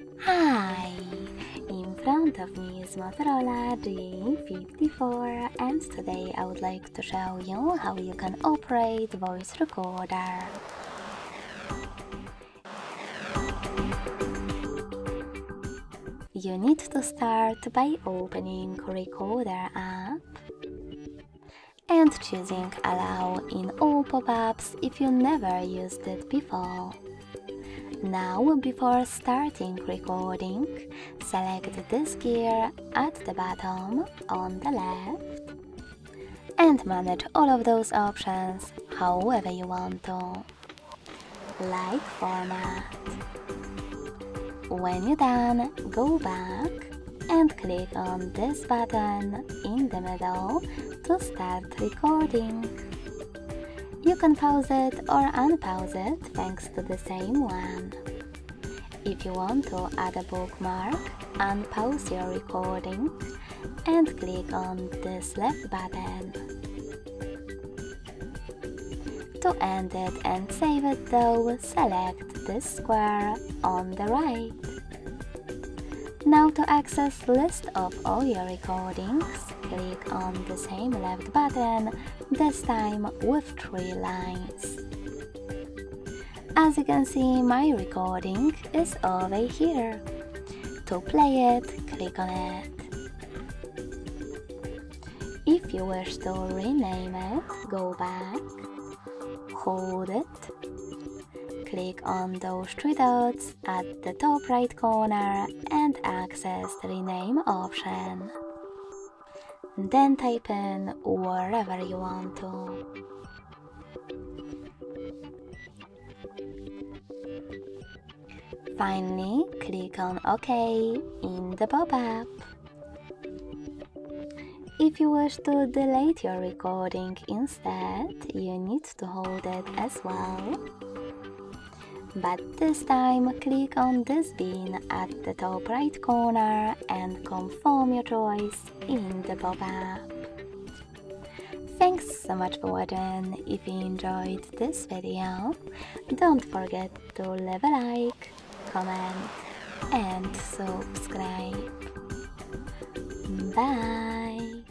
Hi! In front of me is Motorola G54 and today I would like to show you how you can operate voice recorder. You need to start by opening Recorder app and choosing Allow in all pop-ups if you never used it before. Now, before starting recording, select this gear at the bottom on the left and manage all of those options however you want to, like format. When you're done, go back and click on this button in the middle to start recording. You can pause it or unpause it thanks to the same one. If you want to add a bookmark, unpause your recording and click on this left button. To end it and save it though, select this square on the right. Now to access list of all your recordings, click on the same left button, this time with 3 lines. As you can see, my recording is over here. To play it, click on it. If you wish to rename it, go back, hold it, click on those 3 dots at the top right corner and access the rename option. Then type in wherever you want to. Finally, click on OK in the pop-up. If you wish to delete your recording instead, you need to hold it as well. But this time, click on this bin at the top right corner and confirm your choice in the pop-up. Thanks so much for watching. If you enjoyed this video, don't forget to leave a like, comment and subscribe. Bye!